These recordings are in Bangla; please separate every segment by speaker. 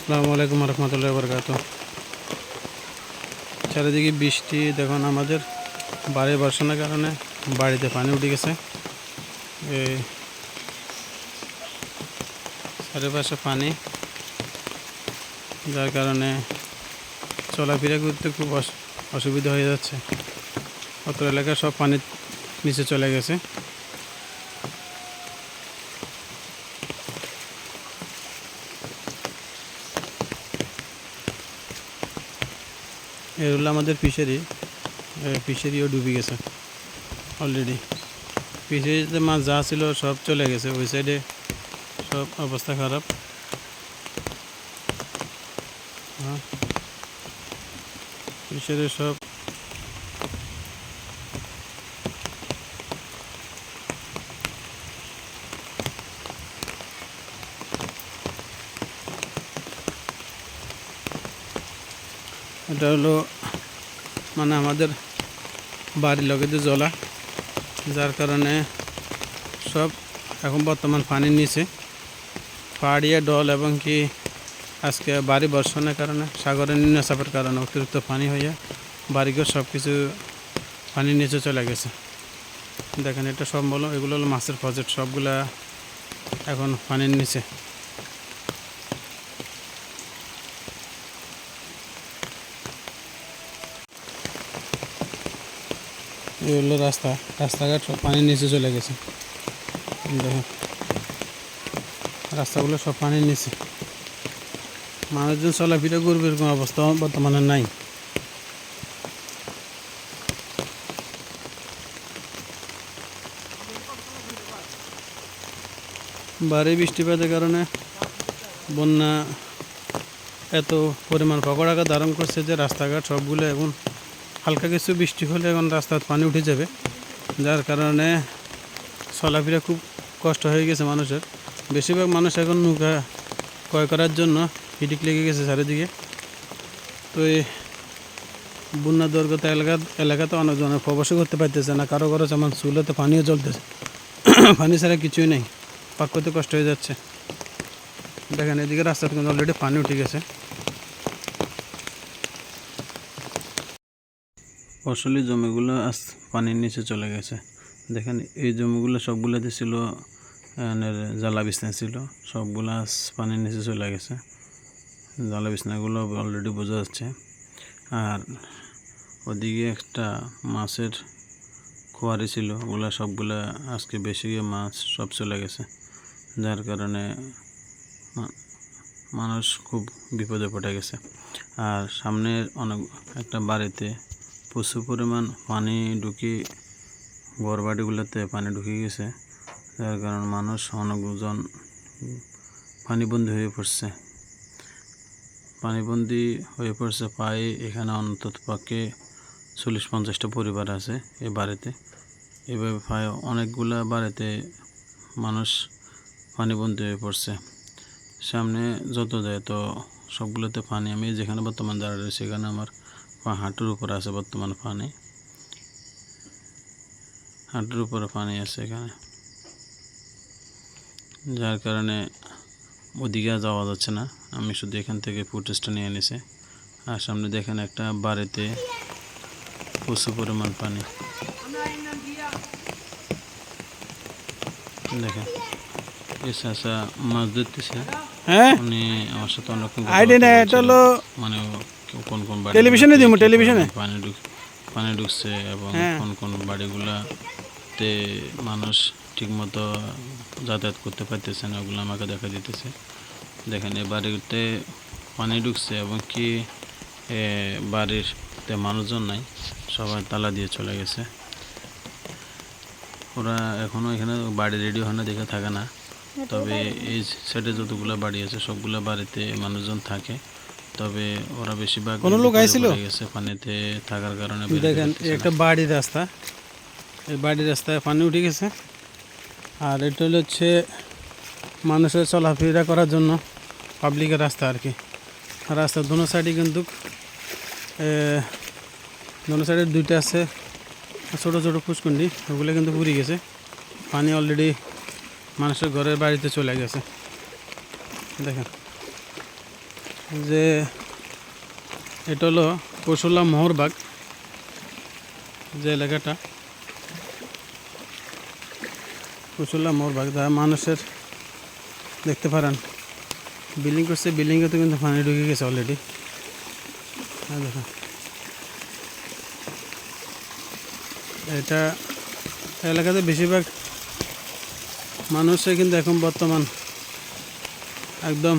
Speaker 1: আসসালামু আলাইকুম রহমতুল্লাহি ওয়া বারাকাতুহু। চারিদিকে বৃষ্টি, দেখুন আমাদের বাড়ি বর্ষণের কারণে বাড়িতে পানি উঠে গেছে। এই চারিপাশে পানি, যার কারণে চলাফেরা করতে খুব অসুবিধা হয়ে যাচ্ছে। অত এলাকা সব পানির নিচে চলে গেছে। এর হলো আমাদের ফিশারিও ডুবে গেছে অলরেডি। ফিশারিতে মাছ যা ছিল সব চলে গেছে, ওই সাইডে সব অবস্থা খারাপ। ফিশারি সব এটা হলো মানে আমাদের বাড়ির লগেতে জলা, যার কারণে সব এখন বর্তমান পানির নিচে। পাহাড়িয়া ডল এবং কি আজকে বাড়ি বর্ষণের কারণে, সাগরের নিম্নচাপের কারণে অতিরিক্ত পানি হয়ে বাড়িঘর সব কিছু পানির নিচে চলে গেছে। দেখেন এটা সব বলো, এগুলো হলো মাছের প্রজেক্ট, সবগুলা এখন পানির নিচে। এই হলো রাস্তাঘাট সব পানির নিচে চলে গেছে। দেখেন রাস্তাগুলো সব পানির নিচে, মানুষজন চলাফেরা করবে এরকম অবস্থা বর্তমানে নাই। ভারী বৃষ্টিপাতের কারণে বন্যা এত পরিমাণ পকড় আকার ধারণ করছে যে রাস্তাঘাট সবগুলো এখন হালকা কিছু বৃষ্টি হলে এখন রাস্তার পানি উঠে যাবে, যার কারণে চলাফেরা খুব কষ্ট হয়ে গেছে মানুষের। বেশিরভাগ মানুষ এখন নৌকা ক্রয় করার জন্য হিডিক লেগে গেছে চারিদিকে। তো এই বন্যা দুর্গত এলাকাতে অনেকজনের প্রবেশও করতে পারতেছে না, কারো কারো যেমন চুলাতে পানিও জ্বলতেছে, পানি ছাড়া কিছুই নেই, পাক করতে কষ্ট হয়ে যাচ্ছে। দেখেন এদিকে রাস্তাতে কিন্তু অলরেডি পানি উঠে গেছে। ফসলি জমিগুলো আজ পানির নিচে চলে গেছে। দেখেন এই জমিগুলো সবগুলোতে ছিল জ্বালা বিছনা ছিল, সবগুলো আজ পানির নিচে চলে গেছে। জ্বালা বিছনাগুলো অলরেডি বোঝা যাচ্ছে। আর ওদিকে একটা মাছের খোয়ারি ছিল, ওগুলা সবগুলা আজকে বেশি মাছ সব চলে গেছে, যার কারণে মানুষ খুব বিপদে পড়ে গেছে। আর সামনের অনেক একটা বাড়িতে প্রচুর পরিমাণ পানি ঢুকে ঘর বাড়িগুলোতে পানি ঢুকে গেছে, যার কারণে মানুষ অনেকজন পানিবন্দী হয়ে পড়ছে। পানিবন্দী হয়ে পড়ছে প্রায় এখানে অন্তত পক্ষে 40-50টা পরিবার আছে এই বাড়িতে। এভাবে প্রায় অনেকগুলা বাড়িতে মানুষ পানিবন্দী হয়ে পড়ছে। সামনে যত যায় তো সবগুলোতে পানি। আমি যেখানে বর্তমান দাঁড়িয়ে রয়েছে সেখানে আমার হাঁটুর উপরে আছে বর্তমান পানি, হাঁটুর উপরে পানি আছে এখানে, যার কারণে ওদিকে যাওয়া যাচ্ছে না। আমি শুধু এখান থেকে ফুটেজটা নিয়ে নিছি। আর সামনে দেখেন একটা বাড়িতে প্রচুর পরিমাণ পানি। দেখেন এই চাচা মাছ ধরতেছে, উনি আমার সাথে অনেক মানে কোন কোন টেলিভিশনে পানি ঢুকছে এবং কোন কোন বাড়িগুলাতে মানুষ ঠিকমতো যাতায়াত করতে পারতেছে না, ওগুলো আমাকে দেখা দিতেছে। দেখেন এই বাড়িতে পানি ঢুকছে এবং কি বাড়িতে মানুষজন নাই, সবাই তালা দিয়ে চলে গেছে। ওরা এখনও এখানে বাড়ি রেডি হয় না দেখে থাকে না, তবে এই সাইডে যতগুলো বাড়ি আছে সবগুলো বাড়িতে মানুষজন থাকে, তবে ওরা বেশিরভাগ গেছে পানিতে থাকার কারণে। দেখেন একটা বাড়ির রাস্তা, এই বাড়ির রাস্তায় পানি উঠে গেছে। আর এটা হচ্ছে মানুষের চলাফেরা করার জন্য পাবলিকের রাস্তা আর কি। রাস্তার দোনো সাইডে কিন্তু দোনো সাইডে দুইটা আছে ছোটো ছোটো পুষ্কুন্ডি, ওগুলো কিন্তু পুড়ে গেছে। পানি অলরেডি মানুষের ঘরের বাড়িতে চলে গেছে। দেখেন যে এটা হলো পশুলা মোহরবাগ যে এলাকাটা, পশুলা মোহরবাগ যা মানুষের দেখতে পারেন বিল্ডিং করছে, বিল্ডিংয়ে তো কিন্তু পানি ঢুকে গেছে অলরেডি। দেখেন এটা এলাকাতে বেশিরভাগ মানুষে কিন্তু এখন বর্তমান একদম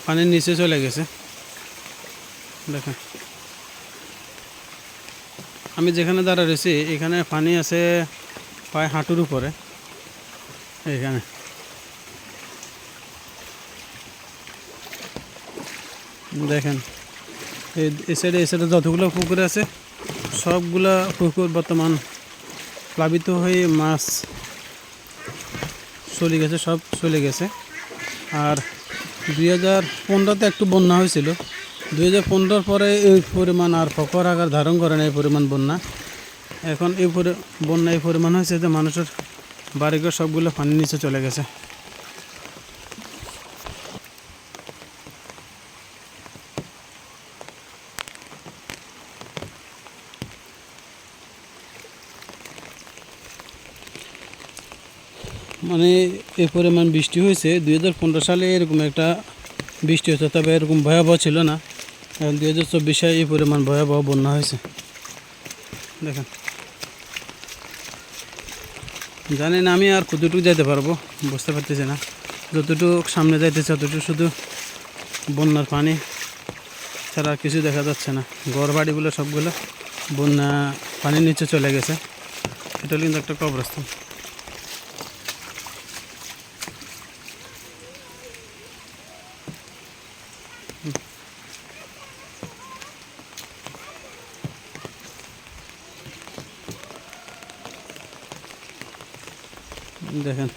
Speaker 1: পানির নিচে চলে গেছে। দেখেন আমি যেখানে দাঁড়া রয়েছি এখানে পানি আছে প্রায় হাঁটুর উপরে। এখানে দেখেন এই সাইডে যতগুলো পুকুর আছে সবগুলা পুকুর বর্তমান প্লাবিত হয়ে মাছ চলে গেছে, সব চলে গেছে। আর 2015-তে একটু বন্যা হয়েছিল, 2015 পরে এই পরিমাণ আর ফকর আকার ধারণ করে না এই পরিমাণ বন্যা। এখন এই বন্যা এই পরিমাণ হয়েছে যে মানুষের বাড়িঘর সবগুলো পানির নিচে চলে গেছে। মানে এই পরিমাণ বৃষ্টি হয়েছে 2015 সালে এরকম একটা বৃষ্টি হয়েছে, তবে এরকম ভয়াবহ ছিল না। এখন 2024 সালে এই পরিমাণ ভয়াবহ বন্যা হয়েছে। দেখেন জানি না আমি আর কতটুকু যেতে পারবো বুঝতে পারতেছি না, যতটুকু সামনে যাইতেছে ততটুকু শুধু বন্যার পানি ছাড়া আর কিছু দেখা যাচ্ছে না। ঘর বাড়িগুলো সবগুলো বন্যা পানির নিচে চলে গেছে। এটা কিন্তু একটা কবরস্থান। দেখেন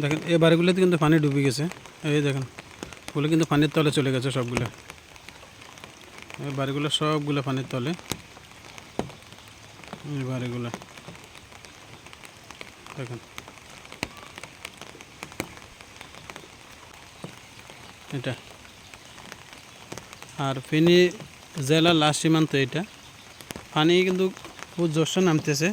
Speaker 1: দেখেন এই বাড়িগুলোতে কিন্তু পানি ডুবে গেছে। এই দেখেন ওগুলো কিন্তু পানির তলে চলে গেছে সবগুলো, এই বাড়িগুলো সবগুলো পানির তলে। এই বাড়িগুলো দেখেন এটা, আর ফেনী জেলার লাস্ট সীমান্ত এটা। পানি কিন্তু খুব জোরসে নামতেছে।